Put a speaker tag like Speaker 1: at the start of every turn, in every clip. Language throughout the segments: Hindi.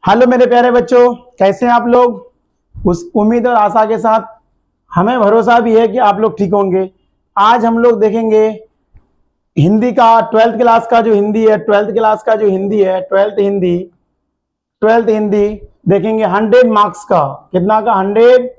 Speaker 1: हेलो मेरे प्यारे बच्चों, कैसे हैं आप लोग। उस उम्मीद और आशा के साथ हमें भरोसा भी है कि आप लोग ठीक होंगे। आज हम लोग देखेंगे हिंदी का ट्वेल्थ क्लास का जो हिंदी है, ट्वेल्थ हिंदी देखेंगे 100 मार्क्स का। कितना का? 100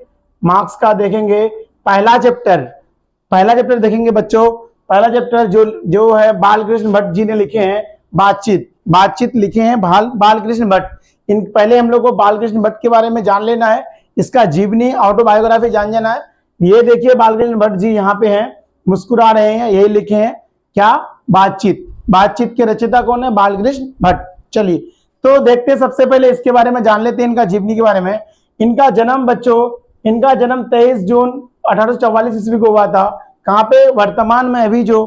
Speaker 1: मार्क्स का देखेंगे। पहला चैप्टर देखेंगे बच्चों। पहला चैप्टर जो जो है बालकृष्ण भट्ट जी ने लिखे हैं, बातचीत लिखे हैं बालकृष्ण भट्ट। इन पहले हम लोग को बालकृष्ण भट्ट के बारे में जान लेना है, इसका जीवनी ऑटोबायोग्राफी जान जाना है। ये देखिए बालकृष्ण भट्ट जी यहाँ पे हैं, मुस्कुरा रहे हैं, यही लिखे हैं क्या? बातचीत के रचयिता कौन है? बालकृष्ण भट्ट। चलिए तो देखते हैं, सबसे पहले इसके बारे में जान लेते हैं, इनका जीवनी के बारे में। इनका जन्म बच्चों, इनका जन्म 23 जून 1844 ईस्वी को हुआ था। कहाँ पे? वर्तमान में अभी जो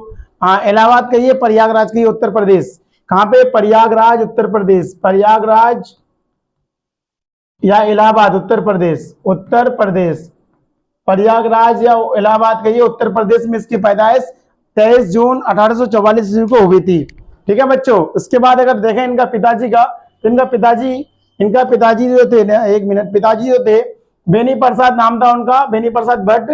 Speaker 1: इलाहाबाद का, ये प्रयागराज का, उत्तर प्रदेश। कहाँ पे? प्रयागराज उत्तर प्रदेश, प्रयागराज या इलाहाबाद उत्तर प्रदेश, प्रयागराज या इलाहाबाद का, ये उत्तर प्रदेश में इसकी पैदाइश 23 जून 1844 ईस्वी को हुई थी। ठीक है बच्चों। उसके बाद अगर देखें इनका पिताजी का, तो इनका पिताजी जो थे ना, एक मिनट, पिताजी जो थे बेनी प्रसाद नाम था उनका, बेनी प्रसाद भट्ट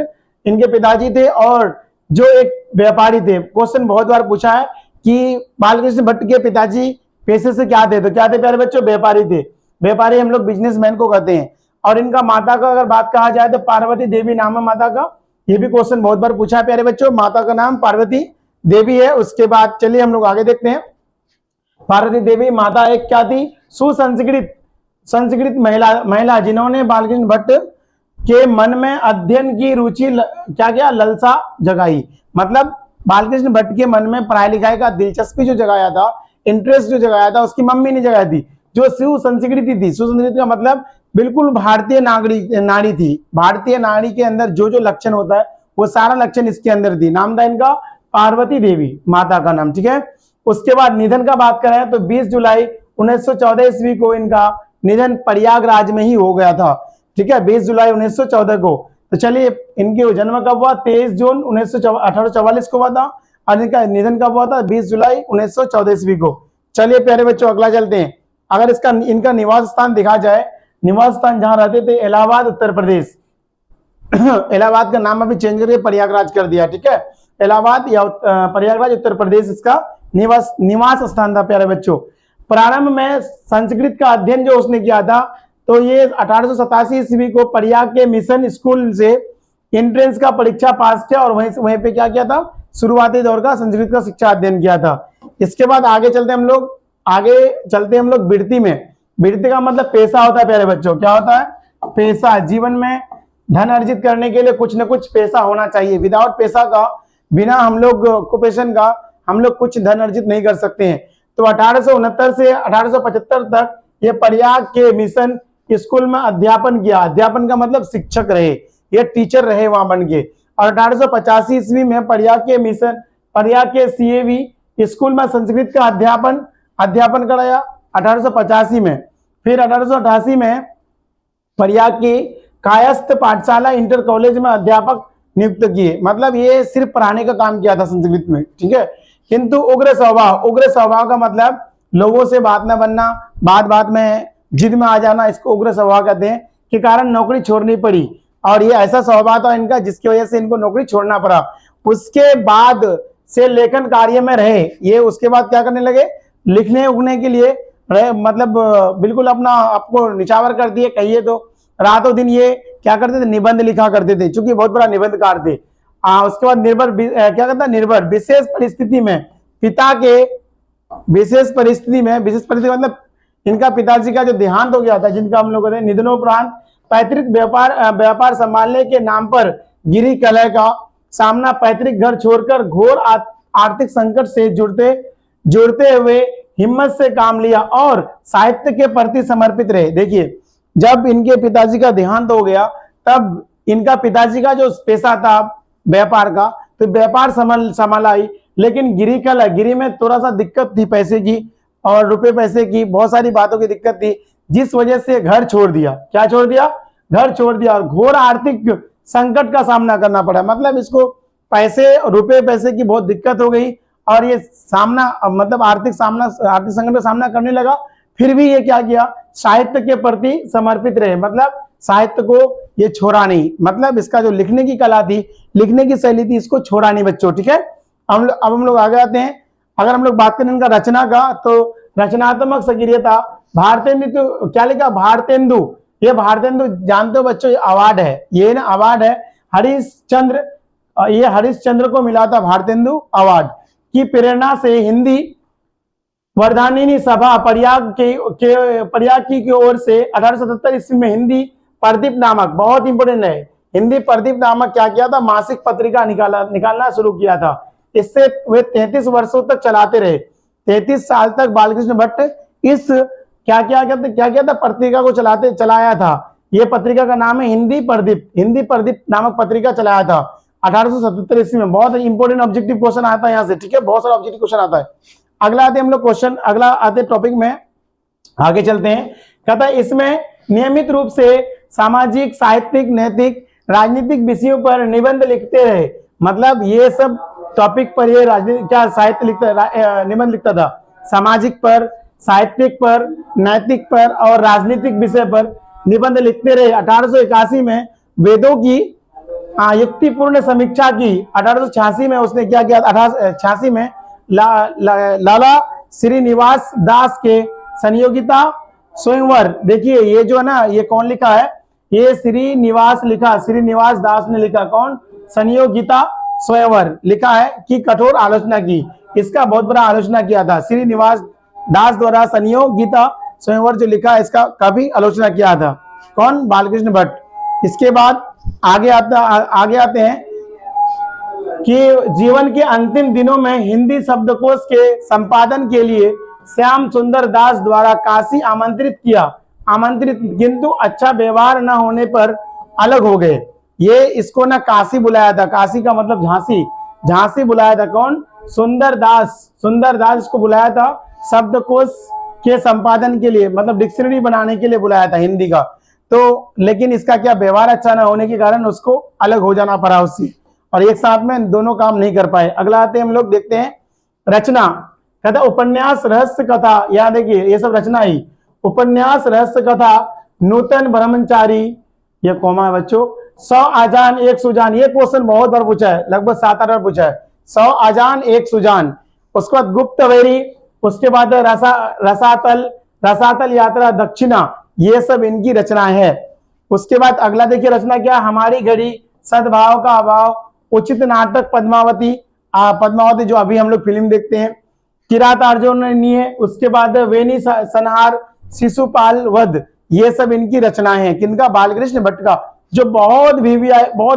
Speaker 1: इनके पिताजी थे, और जो एक व्यापारी थे। क्वेश्चन बहुत बार पूछा है कि बालकृष्ण भट्ट के पिताजी पेशे से क्या थे, तो क्या थे प्यारे बच्चों? व्यापारी थे। व्यापारी हम लोग बिजनेसमैन को कहते हैं। और इनका माता का अगर बात कहा जाए तो पार्वती देवी नाम है माता का। ये भी क्वेश्चन बहुत बार पूछा है प्यारे बच्चों, माता का नाम पार्वती देवी है। उसके बाद चलिए हम लोग आगे देखते हैं। पार्वती देवी माता एक क्या थी? संस्कृत महिला जिन्होंने बालकृष्ण भट्ट के मन में अध्ययन की रुचि क्या ललसा जगाई। मतलब बालकृष्ण भट्ट के मन में पढ़ाई लिखाई का दिलचस्पी जो जगाया था, इंटरेस्ट जो जगाया था, उसकी मम्मी ने जगाई थी, जो सुसंस्कृति थी। सुसंस्कृति का मतलब बिल्कुल भारतीय नारी थी। भारतीय नारी के अंदर जो जो लक्षण होता है वो सारा लक्षण इसके अंदर थी। नाम था इनका पार्वती देवी, माता का नाम। ठीक है। उसके बाद निधन का बात करें तो 20 जुलाई 1914 ईस्वी को इनका निधन प्रयागराज में ही हो गया था। ठीक है, 20 जुलाई 1914 को। तो चलिए इनके जन्म कब हुआ? 23 जून 1844 को हुआ था, और इनका निधन कब हुआ था? 20 जुलाई 1914 ईस्वी को। चलिए प्यारे बच्चों अगला चलते हैं। अगर इनका निवास स्थान देखा जाए, निवास स्थान जहां रहते थे इलाहाबाद उत्तर प्रदेश। इलाहाबाद का नाम अभी चेंज करके प्रयागराज कर दिया। ठीक है, इलाहाबाद या प्रयागराज उत्तर प्रदेश इसका निवास स्थान था प्यारे बच्चों। प्रारंभ में संस्कृत का अध्ययन जो उसने किया था, तो ये 1887 ईस्वी को प्रयाग के मिशन स्कूल से एंट्रेंस का परीक्षा पास किया, और वहीं पे क्या किया था? शुरुआती दौर का संस्कृत का शिक्षा अध्ययन किया था। इसके बाद आगे चलते हम लोग वृत्ति में। वृत्ति का मतलब पैसा होता है प्यारे बच्चों। क्या होता है? पैसा। जीवन में धन अर्जित करने के लिए कुछ न कुछ पैसा होना चाहिए। विदाउट पैसा का, बिना हम लोग ऑक्यूपेशन का, हम लोग कुछ धन अर्जित नहीं कर सकते हैं। तो 1869 से 1875 तक ये प्रयाग के मिशन स्कूल में अध्यापन किया। अध्यापन का मतलब शिक्षक रहे, ये टीचर रहे वहां बन के। और 1885 ईस्वी में प्रयाग के CAV स्कूल में संस्कृत का अध्यापन कराया 1885 में। फिर 1888 में प्रयाग की कायस्थ पाठशाला इंटर कॉलेज में अध्यापक नियुक्त किए। मतलब ये सिर्फ पढ़ाने का काम किया था संस्कृत में। ठीक है। किंतु उग्र स्वभाव का मतलब लोगों से बात न बनना, बात में जिद में आ जाना, इसको उग्र स्वभाव कहते हैं, के कारण नौकरी छोड़नी पड़ी। और ये ऐसा स्वभाव था इनका जिसकी वजह से इनको नौकरी छोड़ना पड़ा। उसके बाद से लेखन कार्य में रहे ये। उसके बाद क्या करने लगे? लिखने उगने के लिए रहे, मतलब बिल्कुल अपना आपको निछावर कर दिए कहिए तो। रातों दिन ये क्या करते थे? निबंध लिखा करते थे, चूंकि बहुत बड़ा निबंधकार थे। उसके बाद क्या कहता है? निर्भर विशेष परिस्थिति में पिता के विशेष परिस्थिति मतलब इनका पिताजी का जो देहांत हो गया था, जिनका हम लोग कहते हैं निधनोपरांत पैतृक व्यापार संभालने के नाम पर गिरी कलह का सामना, पैतृक घर छोड़कर घोर आर्थिक संकट से जुड़ते हुए हिम्मत से काम लिया और साहित्य के प्रति समर्पित रहे। देखिए जब इनके पिताजी का देहांत हो गया, तब इनका पिताजी का जो पेशा था व्यापार का, तो व्यापार संभालाई, लेकिन गिरी में थोड़ा सा दिक्कत थी, पैसे की और रुपए पैसे की, बहुत सारी बातों की दिक्कत थी, जिस वजह से घर छोड़ दिया। क्या छोड़ दिया? घर छोड़ दिया, और घोर आर्थिक संकट का सामना करना पड़ा। मतलब इसको रुपए पैसे की बहुत दिक्कत हो गई, और ये मतलब आर्थिक संकट का सामना करने लगा। फिर भी ये क्या किया, साहित्य के प्रति समर्पित रहे, मतलब साहित्य को ये छोड़ा नहीं, मतलब इसका जो लिखने की कला थी, लिखने की शैली थी, इसको छोड़ा नहीं बच्चों। ठीक है, अब हम लोग आगे आते हैं। अगर हम लोग बात करें इनका रचना का, तो रचनात्मक सक्रियता, भारतेंदु तो क्या लिखा, भारतेंदु, ये भारतेंदु जानते हो बच्चों, ये अवार्ड है, ये ना अवार्ड है हरिश्चंद्र, ये हरिश्चंद्र को मिला था भारतेंदु अवार्ड की प्रेरणा से हिंदी वर्धानिनी सभा प्रयाग की ओर से 1877 ईस्वी में हिंदी प्रदीप नामक, बहुत इंपोर्टेंट है, हिंदी प्रदीप नामक क्या किया था, मासिक पत्रिका निकालना शुरू किया था। इससे वे 33 वर्षों तक चलाते रहे। 33 साल तक बालकृष्ण भट्ट इस क्या किया था पत्रिका को चलाया था। यह पत्रिका का नाम है हिंदी प्रदीप नामक पत्रिका चलाया था 1877 ईस्वी में। बहुत इंपोर्टेंट ऑब्जेक्टिव क्वेश्चन आता है यहाँ से, ठीक है, बहुत सारा ऑब्जेक्टिव क्वेश्चन आता है। अगला आते हम लोग क्वेश्चन, अगला आते टॉपिक में आगे चलते हैं। कहता है इसमें नियमित रूप से सामाजिक, साहित्यिक, नैतिक, राजनीतिक विषयों पर निबंध लिखते रहे, मतलब ये सब टॉपिक पर ये राजनीतिक क्या साहित्य निबंध लिखता था, सामाजिक पर, साहित्यिक पर, नैतिक पर और राजनीतिक विषय पर निबंध लिखते रहे। 1881 में वेदों की युक्तिपूर्ण समीक्षा की। 1886 में उसने क्या किया, 1886 में लाला श्रीनिवास दास के संयोगिता स्वयंवर, देखिए ये जो है ना, ये कौन लिखा है, ये श्रीनिवास दास ने लिखा, कौन, संयोगिता स्वयंवर लिखा है, कि कठोर आलोचना की, इसका बहुत बड़ा आलोचना किया था। श्रीनिवास दास द्वारा संयोगिता स्वयंवर जो लिखा है, इसका काफी आलोचना किया था, कौन, बालकृष्ण भट्ट। इसके बाद आगे आते हैं कि जीवन के अंतिम दिनों में हिंदी शब्दकोश के संपादन के लिए श्याम सुंदर दास द्वारा काशी आमंत्रित, किंतु अच्छा व्यवहार न होने पर अलग हो गए। ये इसको ना काशी बुलाया था, काशी का मतलब झांसी बुलाया था, कौन, सुंदर दास इसको बुलाया था शब्दकोश के संपादन के लिए, मतलब डिक्शनरी बनाने के लिए बुलाया था हिंदी का। तो लेकिन इसका क्या व्यवहार अच्छा ना होने के कारण उसको अलग हो जाना पड़ा उससे, और एक साथ में दोनों काम नहीं कर पाए। अगला आते हम लोग देखते हैं रचना। कहता उपन्यास, रहस्य कथा, यहाँ देखिए ये सब रचना ही, उपन्यास, रहस्य कथा, नूतन ब्रह्मचारी, ये कौमा है बच्चों, 100 आजान 1 सुजान, ये क्वेश्चन बहुत बार पूछा है, लगभग 7-8 बार पूछा है, 100 आजान 1 सुजान। उसके बाद गुप्तवेरी, उसके बाद रसातल यात्रा दक्षिणा, ये सब इनकी रचना है। उसके बाद अगला देखिए रचना क्या, हमारी घड़ी, सद्भाव का अभाव, उचित नाटक पद्मावती जो अभी हम लोग फिल्म देखते हैं, किरात अर्जुनीय, उसके बाद वेनी संहार, शिशुपाल वध, ये सब इनकी रचनाएं हैं, किनका, बालकृष्ण भट्ट का, जो बहुत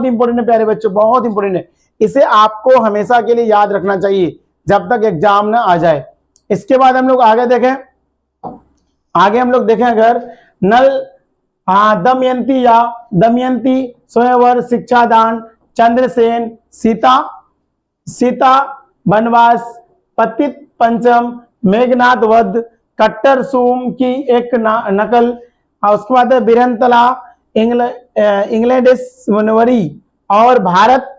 Speaker 1: इंपोर्टेंट है प्यारे बच्चों, बहुत इंपोर्टेंट है, इसे आपको हमेशा के लिए याद रखना चाहिए जब तक एग्जाम ना आ जाए। इसके बाद हम लोग आगे देखें अगर नल, दमयंती, स्वयंवर, शिक्षादान, चंद्रसेन, सीता वनवास, पतित पंचम, मेघनाथ वध, कट्टर सूम की एक नकल, उसके बाद बिरंतला, इंग्लैंडेश्वरी और भारत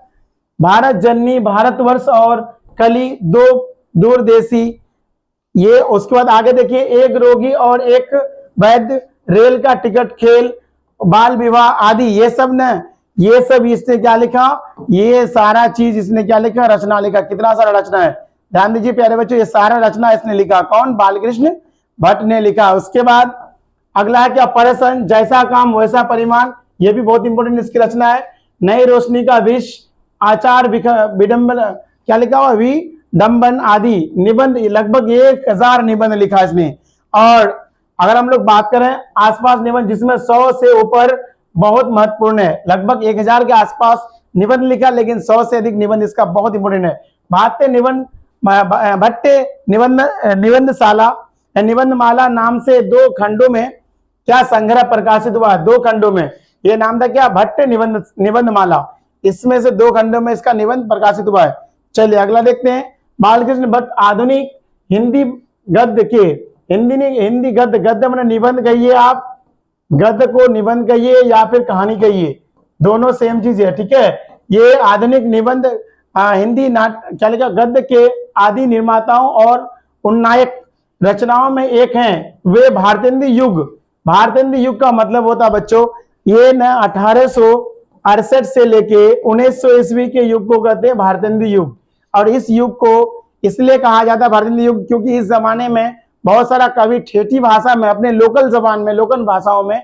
Speaker 1: जननी, भारतवर्ष और कली, दो दूरदेशी, ये। उसके बाद आगे देखिए एक रोगी और एक वैद्य, रेल का टिकट, खेल, बाल विवाह आदि, ये सब इसने क्या लिखा, ये सारा चीज इसने क्या लिखा, रचना लिखा। कितना सारा रचना है, ध्यान दीजिए प्यारे बच्चों, ये सारा रचना इसने लिखा, कौन, बालकृष्ण भट्ट ने लिखा। उसके बाद अगला है क्या, प्रश्न, जैसा काम वैसा परिमाण, ये भी बहुत इंपोर्टेंट इसकी रचना है। नई रोशनी का विष, आचार विडंबन, क्या लिखा हुआ, विडंबन आदि निबंध, लगभग 1000 निबंध लिखा इसने। और अगर हम लोग बात करें आसपास निबंध, जिसमें 100 से ऊपर बहुत महत्वपूर्ण है, लगभग 1000 के आसपास निबंध लिखा, लेकिन 100 से अधिक निबंध इसका बहुत इंपोर्टेंट है। भट्टे निबंधमाला नाम से 2 खंडों में क्या संग्रह प्रकाशित हुआ, 2 खंडों में, ये नाम था क्या, भट्टे निबंधमाला, इसमें से 2 खंडों में इसका निबंध प्रकाशित हुआ है। चलिए अगला देखते हैं, बालकृष्ण भट्ट आधुनिक हिंदी गद्य के, हिंदी गद्य मैंने निबंध कहिए आप, गद्य को निबंध कहिए या फिर कहानी कहिए, दोनों सेम चीज है, ठीक है। ये आधुनिक निबंध हिंदी क्या लिखा, गद्य के आदि निर्माताओं और उन्नायक रचनाओं में एक हैं वे भारतेंदु युग। भारतेंदु युग का मतलब होता बच्चों ये न 1868 से लेके 1900 ईस्वी के युग को कहते हैं भारतेंदु युग। और इस युग को इसलिए कहा जाता है भारतेंदु युग क्योंकि इस जमाने में बहुत सारा कवि ठेठी भाषा में अपने लोकल जबान में लोकल भाषाओं में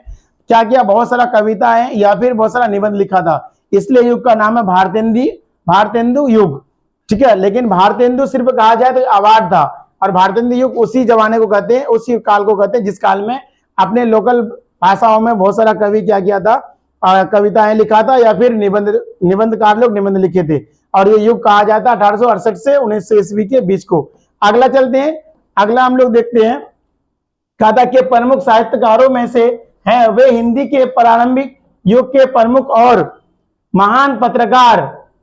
Speaker 1: क्या किया, बहुत सारा कविताएं या फिर बहुत सारा निबंध लिखा था, इसलिए युग का नाम है भारतेंदु युग। ठीक है, लेकिन भारतेंदु सिर्फ कहा जाए तो अवार्ड था, और भारतेंदु युग उसी जमाने को कहते हैं, उसी काल को कहते हैं जिस काल में अपने लोकल भाषाओं में बहुत सारा कवि क्या किया था, कविताएं लिखा था या फिर निबंधकार लोग निबंध लिखे थे। और ये युग कहा जाता है 1868 से 1900 ईस्वी के बीच को। अगला चलते हैं, अगला हम लोग देखते हैं, कहा था कि प्रमुख साहित्यकारों में से हैं वे हिंदी के प्रारंभिक युग के प्रमुख और महान पत्रकार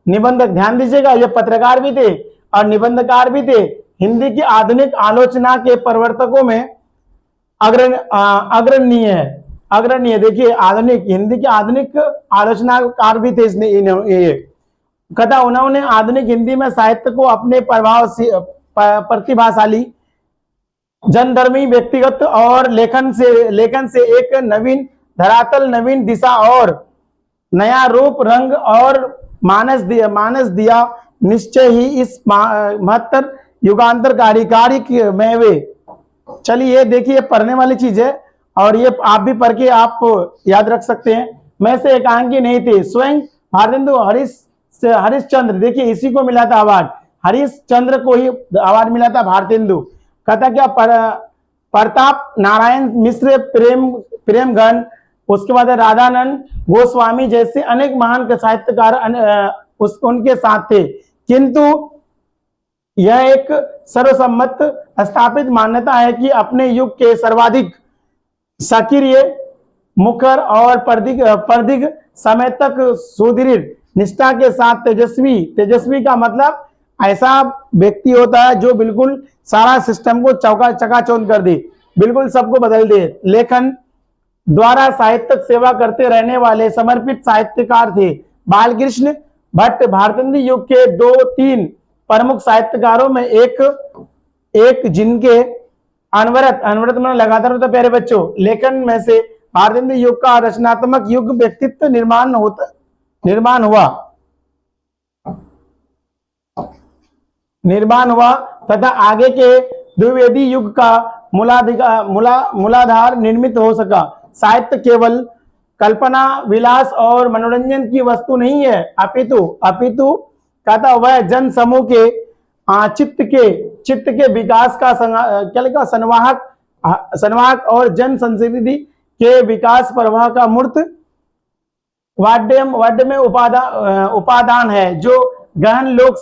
Speaker 1: निबंधक। ध्यान दीजिएगा, ये पत्रकार भी थे और निबंधकार भी थे। हिंदी की आधुनिक आलोचना के प्रवर्तकों में अग्रणीय है। देखिए आधुनिक हिंदी के आधुनिक आलोचनाकार भी थे इसने ये कथा। उन्होंने आधुनिक हिंदी में साहित्य को अपने प्रभाव से प्रतिभाशाली जनधर्मी व्यक्तिगत और लेखन से एक नवीन धरातल, नवीन दिशा और नया रूप, रंग और मानस दिया। निश्चय ही इस महत्तर युगांतरकारी कार्य में वे, चलिए देखिए पढ़ने वाली चीज है और ये आप भी पढ़ के आप याद रख सकते हैं। मैं से एकांकी नहीं थे, स्वयं भारतेंदु हरिश्चंद्र, देखिए इसी को मिला था अवार्ड, हरिश्चंद्र को ही अवार्ड मिला था भारतेंदु। कहता क्या, प्रताप नारायण मिश्र, प्रेमघन, उसके बाद राधानंद गोस्वामी जैसे अनेक महान साहित्यकार उनके साथ थे, किंतु यह एक सर्वसम्मत स्थापित मान्यता है कि अपने युग के सर्वाधिक सक्रिय, मुखर और प्रदीर्घ समय तक सुदृढ़ निष्ठा के साथ तेजस्वी का मतलब ऐसा व्यक्ति होता है जो बिल्कुल सारा सिस्टम को चकाचौंध कर दे, बिल्कुल सबको बदल दे, लेखन द्वारा साहित्यिक सेवा करते रहने वाले समर्पित साहित्यकार थे। बालकृष्ण भट्ट भारतेंदु युग के 2-3 प्रमुख साहित्यकारों में एक जिनके अनवरत में लगातार होता प्यारे बच्चों लेखन में से भारतेंदु युग का रचनात्मक युग व्यक्तित्व निर्माण हुआ तथा आगे के द्विवेदी युग का मूलाधार निर्मित हो सका। साहित्य केवल कल्पना, विलास और मनोरंजन की वस्तु नहीं है, अपितु कहता वह जन समूह के चित्त के विकास का संवाहक और जन संस्कृति के विकास प्रवाह का मूर्त वाड्य में उपादान है, जो गहन लोक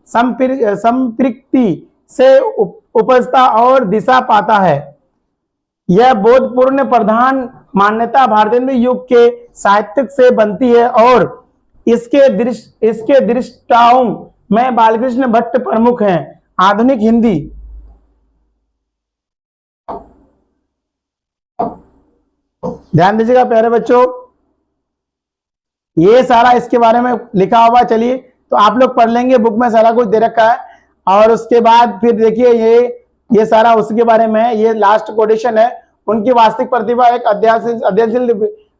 Speaker 1: संपृक्ति से उपजता और दिशा पाता है। यह बोधपूर्ण प्रधान मान्यता भारतेंदु युग के साहित्यिक से बनती है और इसके दृष्टाओं में बालकृष्ण भट्ट प्रमुख हैं। आधुनिक हिंदी ध्यान दीजिएगा प्यारे बच्चों, ये सारा इसके बारे में लिखा हुआ, चलिए तो आप लोग पढ़ लेंगे, बुक में सारा कुछ दे रखा है। और उसके बाद फिर देखिए ये सारा उसके बारे में, ये लास्ट कोटेशन है। उनकी वास्तविक प्रतिभा एक अध्ययनशील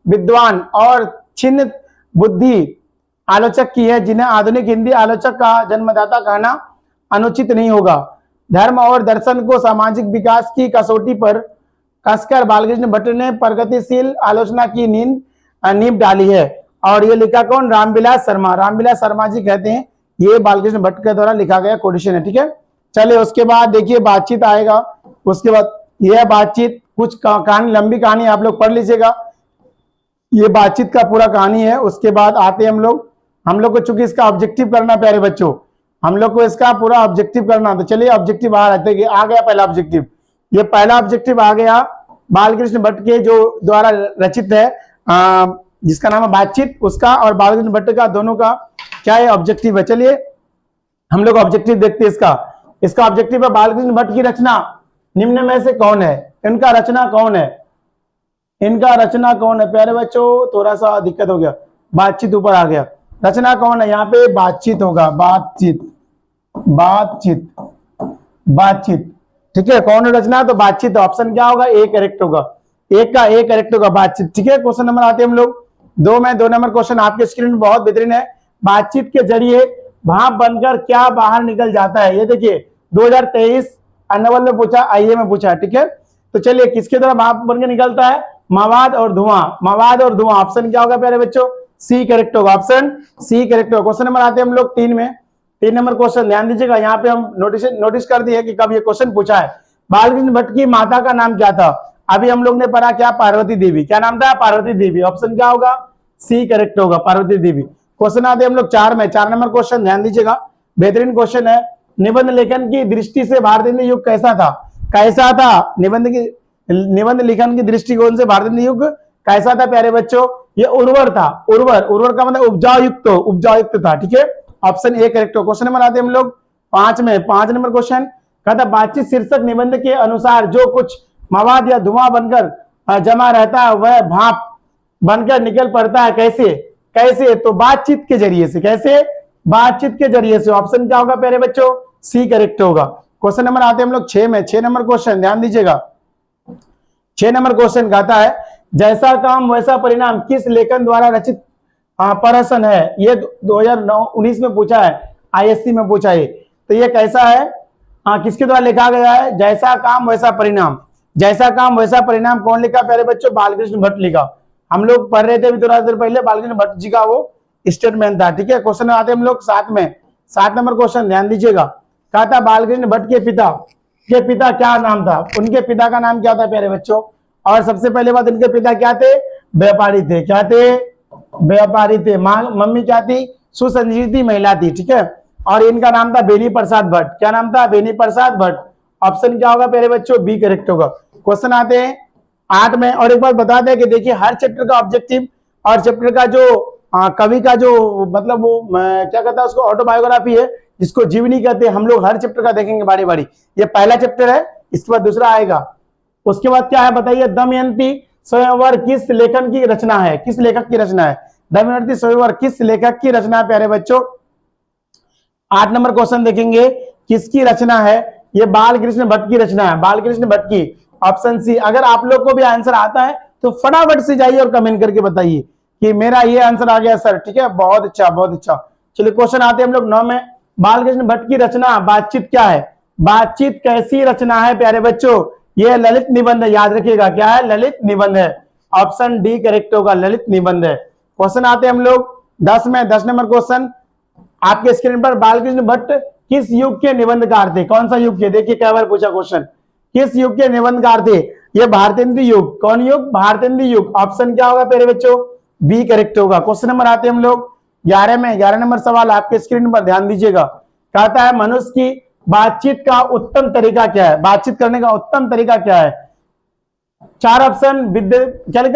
Speaker 1: विद्वान और छिन्न बुद्धि आलोचक की है, जिन्हें आधुनिक हिंदी आलोचक का जन्मदाता कहना अनुचित नहीं होगा। धर्म और दर्शन को सामाजिक विकास की कसौटी पर कसकर बालकृष्ण भट्ट ने प्रगतिशील आलोचना की नींव डाली है। और ये लिखा कौन? रामविलास शर्मा जी कहते हैं, ये बालकृष्ण भट्ट के द्वारा लिखा गया कोटेशन है। ठीक है, चलिए उसके बाद देखिए बातचीत आएगा। उसके बाद यह बातचीत कुछ कहानी, लंबी कहानी आप लोग पढ़ लीजिएगा, ये बातचीत का पूरा कहानी है। उसके बाद आते हैं हम लोग को चूंकि इसका ऑब्जेक्टिव करना प्यारे बच्चों, हम लोग को इसका पूरा ऑब्जेक्टिव करना, तो चलिए ऑब्जेक्टिव आ गया पहला ऑब्जेक्टिव। ये पहला ऑब्जेक्टिव आ गया बालकृष्ण भट्ट के जो द्वारा रचित है, जिसका नाम है बातचीत, उसका और बालकृष्ण भट्ट का दोनों का क्या है ऑब्जेक्टिव है। चलिए हम लोग ऑब्जेक्टिव देखते हैं इसका ऑब्जेक्टिव है बालकृष्ण भट्ट की रचना निम्न में से कौन है? इनका रचना कौन है प्यारे बच्चों? थोड़ा सा दिक्कत हो गया, बातचीत ऊपर आ गया, रचना कौन है? यहाँ पे बातचीत होगा, बातचीत। ठीक है, कौन रचना तो बातचीत, ऑप्शन क्या होगा, ए करेक्ट होगा, एक का ए करेक्ट होगा, बातचीत। ठीक है, क्वेश्चन नंबर आते हैं हम लोग 2 में। 2 नंबर क्वेश्चन आपके स्क्रीन में बहुत बेहतरीन है। बातचीत के जरिए भाप बनकर क्या बाहर निकल जाता है? ये देखिए 2023 अन्नवल में पूछा, आईए में पूछा। ठीक है, तो चलिए किसके द्वारा भाप बनकर निकलता है? मवाद और धुआं, मवाद और धुआं। ऑप्शन क्या होगा प्यारे बच्चों? सी करेक्ट होगा, ऑप्शन सी करेक्ट होगा। क्वेश्चन नंबर आते हैं हम लोग 3 में। 3 नंबर क्वेश्चन ध्यान दीजिएगा, यहाँ पे हम नोटिस कर दिए कि कब ये क्वेश्चन पूछा है। बालकृष्ण भट्ट की माता का नाम क्या था? अभी हम लोग ने पढ़ा क्या? पार्वती देवी। क्या नाम था? पार्वती देवी। ऑप्शन क्या होगा? सी करेक्ट होगा, पार्वती देवी। क्वेश्चन आते हैं हम लोग 4 में। 4 नंबर क्वेश्चन ध्यान दीजिएगा, बेहतरीन क्वेश्चन है। निबंध लेखन की दृष्टि से भारतीय युग कैसा था? कैसा था? निबंध लेखन की दृष्टिकोण से भारतीय युग कैसा था प्यारे बच्चों? ये उर्वर था, उर्वर का मतलब उपजाऊ युक्त था। ठीक है, ऑप्शन ए करेक्ट हो। क्वेश्चन नंबर आते हैं हम लोग 5 में। 5 नंबर क्वेश्चन कहता बातचीत शीर्षक निबंध के अनुसार जो कुछ मवाद या धुआं बनकर जमा रहता है वह भाप बनकर निकल पड़ता है। कैसे? कैसे? तो बातचीत के जरिए से। कैसे? बातचीत के जरिए से। ऑप्शन क्या होगा प्यारे बच्चों? सी करेक्ट होगा। क्वेश्चन नंबर आते हैं हम लोग 6 में। 6 नंबर क्वेश्चन ध्यान दीजिएगा, 6 नंबर क्वेश्चन कहता है जैसा काम वैसा परिणाम किस लेखन द्वारा रचित प्रहसन है? ये 2019 में पूछा है, आईएससी में पूछा है। तो ये कैसा है? किसके द्वारा लिखा गया है? जैसा काम वैसा परिणाम। जैसा काम वैसा परिणाम कौन लिखा प्यारे बच्चों? बालकृष्ण भट्ट लिखा। हम लोग पढ़ रहे थे अभी थोड़ा देर पहले, बालकृष्ण भट्ट जी का वो स्टेटमेंट था। ठीक है, क्वेश्चन आते हैं हम लोग 7 में। 7 नंबर क्वेश्चन ध्यान दीजिएगा, कहा था बालकृष्ण भट्ट के पिता क्या नाम था? उनके पिता का नाम क्या था प्यारे बच्चों? और सबसे पहले बात, इनके पिता क्या थे? व्यापारी थे। क्या थे? व्यापारी थे। मम्मी क्या थी? सुसंस्कृति महिला थी। ठीक है, और इनका नाम था बेनी प्रसाद भट्ट। क्या नाम था? बेनी प्रसाद भट्ट। ऑप्शन क्या होगा प्यारे बच्चों? बी करेक्ट होगा। क्वेश्चन आते हैं 8 में। और एक बात बता दें कि देखिए हर चैप्टर का ऑब्जेक्टिव और चैप्टर का जो कवि का जो मतलब वो क्या कहता है उसको, ऑटोबायोग्राफी है, जिसको जीवनी कहते हैं। हम लोग हर चैप्टर का देखेंगे बारी बारी। ये पहला चैप्टर है, इसके बाद दूसरा आएगा। उसके बाद क्या है बताइए? दमयंती स्वयंवर किस लेखन की रचना है? किस लेखक की रचना है? दमयंती स्वयंवर किस लेखक की रचना है प्यारे बच्चों? 8 नंबर क्वेश्चन देखेंगे, किसकी रचना है? ये बालकृष्ण भट्ट की रचना है, बालकृष्ण भट्ट की। Option C. अगर आप लोग को भी आंसर आता है तो फटाफट से जाइए और कमेंट करके बताइए कि मेरा ये आंसर आ गया सर। ठीक है, बहुत अच्छा, बहुत अच्छा। चलिए क्वेश्चन आते हैं हम लोग 9 में। बालकृष्ण भट्ट की रचना बातचीत क्या है? बातचीत कैसी रचना है प्यारे बच्चों? यह ललित निबंध है, याद रखिएगा। क्या है? ललित निबंध है। ऑप्शन डी करेक्ट होगा, ललित निबंध है। क्वेश्चन आते हैं हम लोग 10 में। 10 नंबर क्वेश्चन आपके स्क्रीन पर, बालकृष्ण भट्ट किस युग के निबंधकार थे? कौन सा युग के? देखिए कई बार पूछा क्वेश्चन, किस युग के निबंधकार थे? ये भारतेंदु युग। कौन युग? भारतेंदु युग। ऑप्शन क्या होगा प्यारे बच्चों? बी करेक्ट होगा। क्वेश्चन नंबर आते हैं हम लोग 11 में। 11 नंबर सवाल आपके स्क्रीन पर ध्यान दीजिएगा, कहता है मनुष्य की बातचीत का उत्तम तरीका क्या है? बातचीत करने का उत्तम तरीका क्या है? 4 ऑप्शन,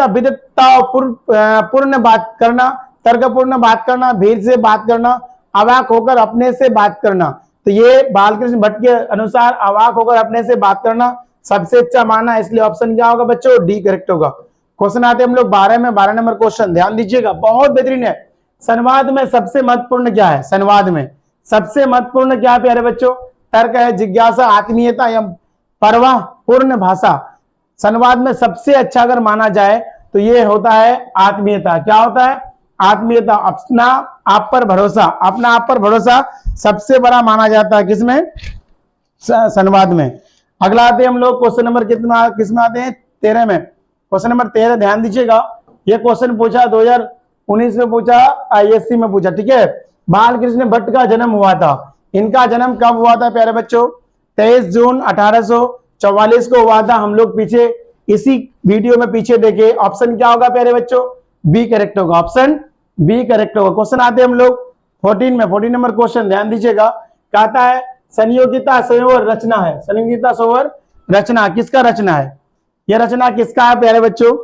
Speaker 1: विद्वत्तापूर्ण बात करना, तर्कपूर्ण बात करना, भीड़ से बात करना, अवाक होकर अपने से बात करना। तो ये बालकृष्ण भट्ट के अनुसार अवाक होकर अपने से बात करना सबसे अच्छा माना, इसलिए ऑप्शन क्या होगा बच्चों? डी करेक्ट होगा। क्वेश्चन आते हैं हम लोग 12 में। 12 नंबर क्वेश्चन ध्यान दीजिएगा, बहुत बेहतरीन है। संवाद में सबसे महत्वपूर्ण क्या है? संवाद में सबसे महत्वपूर्ण क्या है प्यारे बच्चों? तर्क है, जिज्ञासा, आत्मीयता या परवाह पूर्ण भाषा। संवाद में सबसे अच्छा अगर माना जाए तो ये होता है आत्मीयता। क्या होता है? आत्मीयता, अपना आप पर भरोसा। अपना आप पर भरोसा सबसे बड़ा माना जाता है किसमें? संवाद में। अगला आते हैं हम लोग क्वेश्चन नंबर किसमें आते हैं? 13 में। क्वेश्चन नंबर 13 ध्यान दीजिएगा, ये क्वेश्चन पूछा 2019 में पूछा, आईएससी में पूछा। ठीक है, बालकृष्ण भट्ट का जन्म हुआ था। इनका जन्म कब हुआ था प्यारे बच्चों? 23 जून 1844 को हुआ था। हम लोग पीछे इसी वीडियो में पीछे देखे। ऑप्शन क्या होगा प्यारे बच्चों? बी करेक्ट होगा, ऑप्शन बी करेक्ट होगा। क्वेश्चन आते हैं हम लोग 14 में। 14 नंबर क्वेश्चन ध्यान दीजिएगा, कहता है संयोगिता स्वयंवर रचना है। संयोगिता स्वयंवर रचना किसका रचना है? यह रचना किसका है प्यारे बच्चों?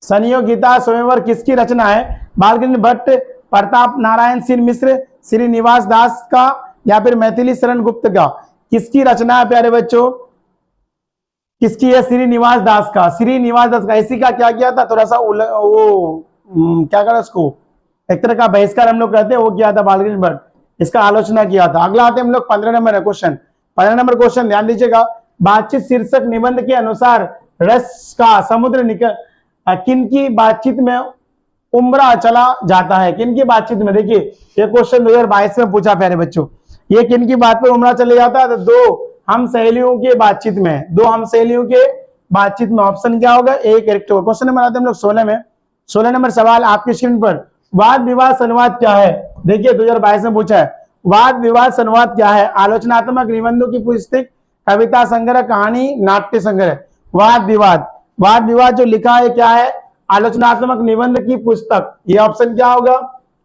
Speaker 1: संयोगिता स्वयंवर किसकी रचना है? बालकृष्ण भट्ट, प्रताप नारायण सिंह मिश्र, श्रीनिवास दास का, या फिर मैथिली शरण गुप्त का? किसकी रचना है प्यारे बच्चों? किसकी है? श्रीनिवास दास का। श्रीनिवास दास का। इसी का क्या किया था? थोड़ा सा वो क्या करा उसको, एक तरह का बहिष्कार हम लोग कहते हैं, वो किया था बालकृष्ण भट्ट। इसका आलोचना किया था। अगला आते हैं हम लोग 15 नंबर क्वेश्चन। 15 नंबर क्वेश्चन ध्यान दीजिएगा। बातचीत शीर्षक निबंध के अनुसार रस का समुद्र निकल किन की बातचीत में उम्रा चला जाता है? किन की बातचीत में? देखिए ये क्वेश्चन 2022 में पूछा प्यारे बच्चों, ये किन की बात पे उम्रा चले जाता है? तो दो हम सहेलियों के बातचीत में, दो हम सहेलियों के बातचीत में। ऑप्शन क्या होगा? ए करेक्ट होगा। क्वेश्चन नंबर आते हैं हम लोग 16 में। 16 नंबर सवाल आपकी स्क्रीन पर। वाद विवाद संवाद क्या है? देखिए 2022 में पूछा है। वाद विवाद संवाद क्या है? आलोचनात्मक निबंधों की पुस्तक, कविता संग्रह, कहानी, नाट्य संग्रह। वाद विवाद, वाद विवाद जो लिखा है क्या है? आलोचनात्मक निबंध की पुस्तक। ये ऑप्शन क्या होगा?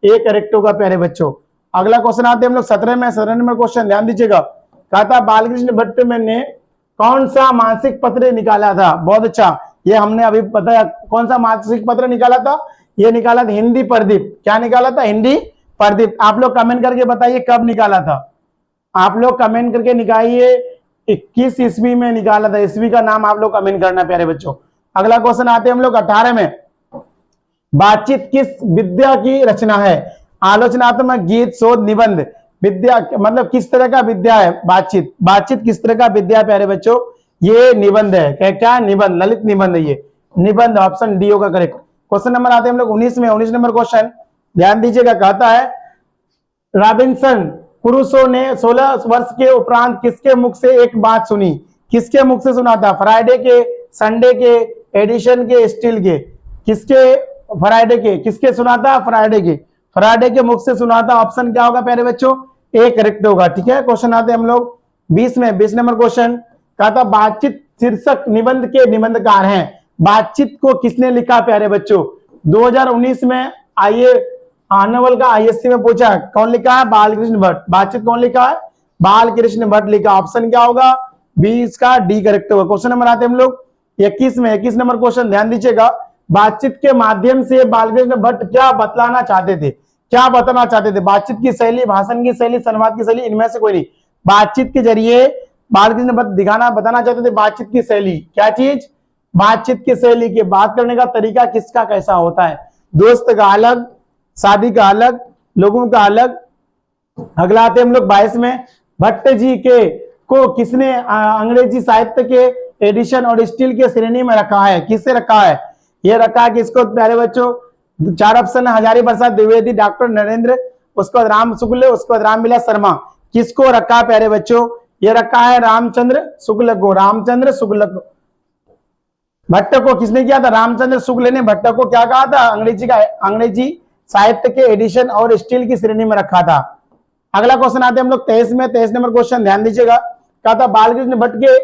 Speaker 1: ए करेक्ट होगा प्यारे बच्चों। अगला क्वेश्चन आते हैं हम लोग 17 में। 17 नंबर क्वेश्चन ध्यान दीजिएगा। कहा था बालकृष्ण भट्ट ने कौन सा मासिक पत्र निकाला था? बहुत अच्छा, ये हमने अभी बताया। कौन सा मासिक पत्र निकाला था? ये निकाला था हिंदी प्रदीप। क्या निकाला था? हिंदी प्रदीप। आप लोग कमेंट करके बताइए कब निकाला था। आप लोग कमेंट करके निकालिए 21 ईस्वी में निकाला था। ईस्वी का नाम आप लोग कमेंट करना प्यारे बच्चों। अगला क्वेश्चन आते हैं हम लोग 18 में। बातचीत किस विद्या की रचना है? आलोचनात्मक, गीत, शोध, निबंध। विद्या मतलब किस तरह का विद्या है? बातचीत। बातचीत किस तरह का विद्या प्यारे बच्चों? ये निबंध है। क्या निबंध? ललित निबंध है ये निबंध। ऑप्शन डी होगा करेक्ट। क्वेश्चन नंबर आते हैं हम लोग 19 में। 19 नंबर क्वेश्चन ध्यान दीजिएगा। कहता है रॉबिन्सन क्रूसो ने 16 वर्ष के उपरांत किसके मुख से एक बात सुनी? किसके मुख से सुना था? फ्राइडे के, संडे के, एडिशन के, स्टील के? किसके? फ्राइडे के। किसके सुना था? फ्राइडे के। फ्राइडे के मुख से सुना था। ऑप्शन क्या होगा प्यारे बच्चों? ए करेक्ट होगा। ठीक है, क्वेश्चन आते हैं हम लोग 20 में। 20 नंबर क्वेश्चन कहा था बातचीत शीर्षक निबंध के निबंधकार हैं। बातचीत को किसने लिखा प्यारे बच्चों? 2019 में आइए आनवल का आईएससी में पूछा है। कौन लिखा है? बालकृष्ण भट्ट। बातचीत कौन लिखा है? बालकृष्ण भट्ट लिखा। ऑप्शन क्या होगा? 20 का डी करेक्ट होगा। क्वेश्चन नंबर आते हैं हम लोग 21 में। 21 नंबर क्वेश्चन ध्यान दीजिएगा। बातचीत के माध्यम से बालकृष्ण भट्ट क्या बतलाना चाहते थे? क्या बताना चाहते थे? बातचीत की शैली, भाषण की शैली, संवाद की शैली, इनमें से कोई नहीं। बातचीत के जरिए बालकृष्ण भट्ट बताना चाहते थे बातचीत की शैली। क्या चीज? बातचीत की शैली के बात करने का तरीका किसका कैसा होता है? दोस्त का अलग, शादी का अलग, लोगों का अलग। अगला आते हम लोग 22 में। भट्ट जी के को किसने अंग्रेजी साहित्य के एडिशन और स्टील के श्रेणी में रखा है? किससे रखा है? ये रखा है किसको प्यारे बच्चों? 4 ऑप्शन है। हजारी प्रसाद द्विवेदी, डॉक्टर नरेंद्र, उसके बाद राम शुक्ल, उसके बाद रामविलास शर्मा। किसको रखा है प्यारे बच्चों? ये रखा है रामचंद्र शुक्ल को। रामचंद्र शुक्ल को। भट्ट को किसने किया था? रामचंद्र शुक्ल ने भट्ट को क्या कहा था? अंग्रेजी साहित्य के एडिशन और स्टील की श्रेणी में रखा था। अगला क्वेश्चन आते हैं हम लोग 23 में। 23 नंबर क्वेश्चन ध्यान दीजिएगा। कहा था बालकृष्ण भट्ट के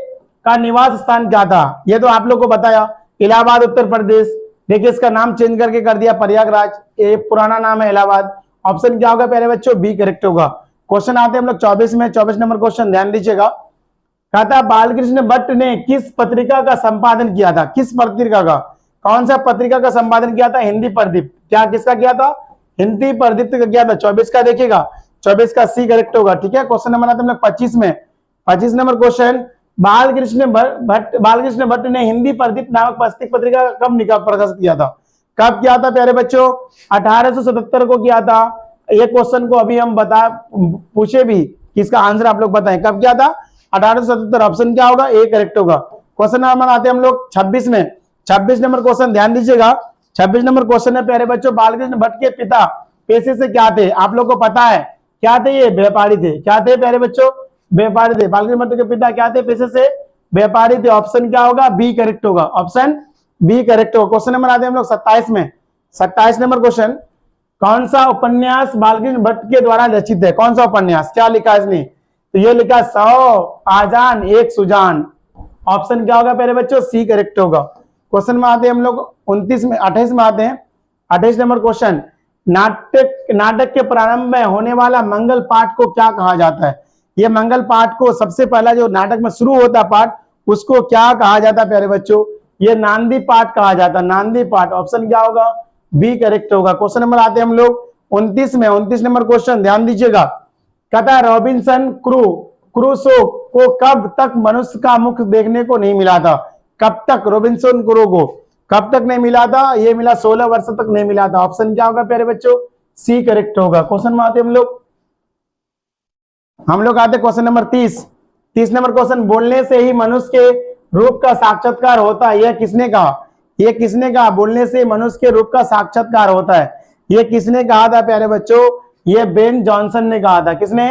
Speaker 1: का निवास स्थान क्या था? ये तो आप लोग को बताया, इलाहाबाद उत्तर प्रदेश। देखिए इसका नाम चेंज करके कर दिया प्रयागराज। ये पुराना नाम है इलाहाबाद। ऑप्शन क्या होगा प्यारे बच्चों? बी करेक्ट होगा। क्वेश्चन आते हैं हम लोग 24 में। 24 नंबर क्वेश्चन ध्यान दीजिएगा। कहा था बालकृष्ण भट्ट ने किस पत्रिका का संपादन किया था? किस पत्रिका का? कौन सा पत्रिका का संपादन किया था? हिंदी प्रदीप। क्या किसका किया था? हिंदी प्रदीप का किया था। 24 का देखिएगा, 24 का सी करेक्ट होगा। ठीक है, क्वेश्चन नंबर आते हैं हम लोग 25 में। 25 नंबर क्वेश्चन बालकृष्ण भट्ट ने हिंदी प्रदीप नामक पत्रिका कब प्रकाशित किया था? कब किया था प्यारे बच्चों? 1877 को किया था। ये क्वेश्चन को अभी हम पूछे भी कि इसका आंसर आप लोग बताएं कब किया था? 1877। ऑप्शन क्या होगा? ए करेक्ट होगा। क्वेश्चन नंबर आते हैं हम लोग 26 में। 26 नंबर क्वेश्चन ध्यान दीजिएगा। 26 नंबर क्वेश्चन है प्यारे बच्चों, बालकृष्ण भट्ट के पिता पेशे से क्या थे? आप लोग को पता है क्या थे? ये व्यापारी थे। क्या थे प्यारे बच्चों? व्यापारी थे। बालकृष्ण भट्ट के पिता क्या थे? पेशे से व्यापारी थे। ऑप्शन क्या होगा? बी करेक्ट होगा। ऑप्शन बी करेक्ट होगा। क्वेश्चन नंबर आते हैं हम लोग 27 में। 27 नंबर क्वेश्चन, कौन सा उपन्यास बालकृष्ण भट्ट के द्वारा रचित है? कौन सा उपन्यास? क्या लिखा है इसने? तो ये लिखा 100 आजान एक सुजान। ऑप्शन क्या होगा प्यारे बच्चों? सी करेक्ट होगा। क्वेश्चन में आते हैं हम लोग 29 में, 28 में आते हैं। 28 नंबर क्वेश्चन, नाटक के प्रारंभ में होने वाला मंगल पाठ को क्या कहा जाता है? ये मंगल पाठ को सबसे पहला जो नाटक में शुरू होता पाठ, उसको क्या कहा जाता है प्यारे बच्चों? ये नांदी पाठ कहा जाता है। नांदी पाठ। ऑप्शन क्या होगा? बी करेक्ट होगा। क्वेश्चन नंबर आते हैं हम लोग 29 में। 29 नंबर क्वेश्चन ध्यान दीजिएगा। कहता रॉबिन्सन क्रूसो को कब तक मनुष्य का मुख देखने को नहीं मिला था? कब तक रॉबिन्सन क्रूसो को कब तक नहीं मिला था? ये मिला 16 वर्ष तक नहीं मिला था। ऑप्शन क्या होगा प्यारे बच्चों? सी करेक्ट होगा। क्वेश्चन में आते हैं हम लोग हम लोग आते क्वेश्चन नंबर 30 नंबर क्वेश्चन, बोलने से ही मनुष्य के रूप का साक्षात्कार होता है, यह किसने कहा? ये किसने कहा? बोलने से मनुष्य के रूप का साक्षात्कार होता है, ये किसने कहा था प्यारे बच्चों? ये बेन जॉनसन ने कहा था। किसने?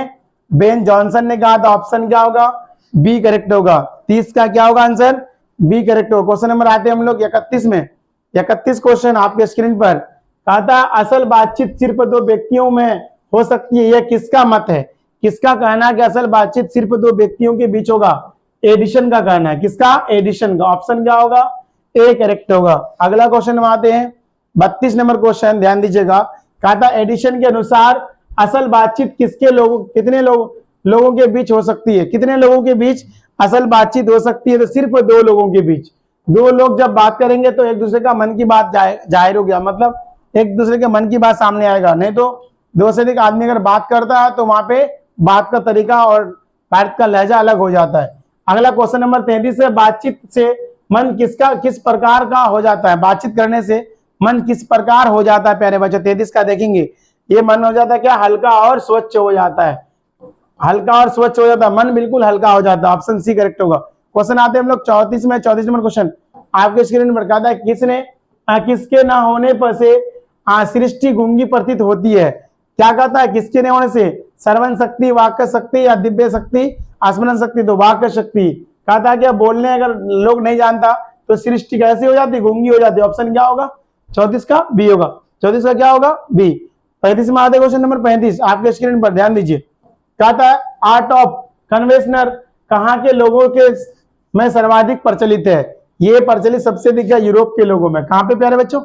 Speaker 1: बेन जॉनसन ने कहा था। ऑप्शन क्या होगा? बी करेक्ट होगा। 30 का क्या होगा आंसर? बी करेक्ट होगा। क्वेश्चन नंबर आते हैं हम लोग 31 में। 31 क्वेश्चन आपके स्क्रीन पर। कहा था असल बातचीत सिर्फ दो व्यक्तियों में हो सकती है, यह किसका मत है? किसका कहना है कि असल बातचीत सिर्फ दो व्यक्तियों के बीच होगा? एडिशन का कहना है। किसका? एडिशन का। ऑप्शन क्या होगा? ए करेक्ट होगा। अगला क्वेश्चन हम आते हैं 32 नंबर क्वेश्चन, ध्यान दीजिएगा। कहा था एडिशन के अनुसार असल बातचीत कितने लोगों के बीच हो सकती है? कितने लोगों के बीच असल बातचीत हो सकती है? तो सिर्फ दो लोगों के बीच। दो लोग जब बात करेंगे तो एक दूसरे का मन की बात जाहिर हो गया, मतलब एक दूसरे के मन की बात सामने आएगा। नहीं तो दो से अधिक आदमी अगर बात करता है तो वहां पे बात का तरीका और बात का लहजा अलग हो जाता है। अगला क्वेश्चन नंबर 33 है, बातचीत से मन किस प्रकार का हो जाता है? बातचीत करने से मन किस प्रकार हो जाता है प्यारे बच्चों? 33 का देखेंगे। ये मन हो जाता है क्या? हल्का और स्वच्छ हो जाता है। हल्का और स्वच्छ हो जाता है, मन बिल्कुल हल्का हो जाता है। ऑप्शन सी करेक्ट होगा। क्वेश्चन आते हैं हम लोग 34 में। 34 नंबर क्वेश्चन आपके स्क्रीन पर। कहता है किसके ना होने पर से सृष्टि गूंगी प्रतीत होती है? क्या कहता है? किसके न होने से? श्रवण शक्ति, वाक्य शक्ति या दिव्य शक्ति, स्मरण शक्ति? तो वाक्य शक्ति। कहता है कि बोलने अगर लोग नहीं जानता तो सृष्टि कैसे हो जाती? गूंगी हो जाती। ऑप्शन क्या होगा? 34 का बी होगा। 34 का क्या होगा? बी। 35 में आते क्वेश्चन नंबर 35 आपके स्क्रीन पर, ध्यान दीजिए। कहता है आर्ट ऑफ कन्वेंशनर कहाँ के लोगों के में सर्वाधिक प्रचलित है? ये प्रचलित सबसे अधिक है यूरोप के लोगों में। कहां पे प्यारे बच्चों?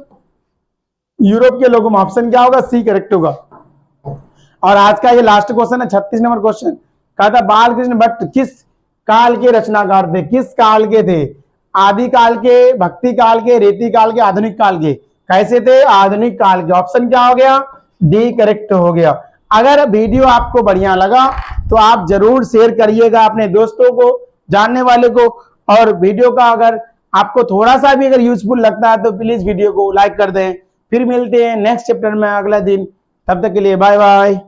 Speaker 1: यूरोप के लोगों में। ऑप्शन क्या होगा? सी करेक्ट होगा। और आज का ये लास्ट क्वेश्चन है 36 नंबर क्वेश्चन। कहा था बालकृष्ण भट्ट किस काल के रचनाकार थे? किस काल के थे? आदि काल के, भक्ति काल के, रीति काल के, आधुनिक काल के? कैसे थे? आधुनिक काल के। ऑप्शन क्या हो गया? डी करेक्ट हो गया। अगर वीडियो आपको बढ़िया लगा तो आप जरूर शेयर करिएगा अपने दोस्तों को, जानने वाले को। और वीडियो का अगर आपको थोड़ा सा भी अगर यूजफुल लगता है तो प्लीज वीडियो को लाइक कर दें। फिर मिलते हैं नेक्स्ट चैप्टर में अगला दिन। तब तक के लिए बाय बाय।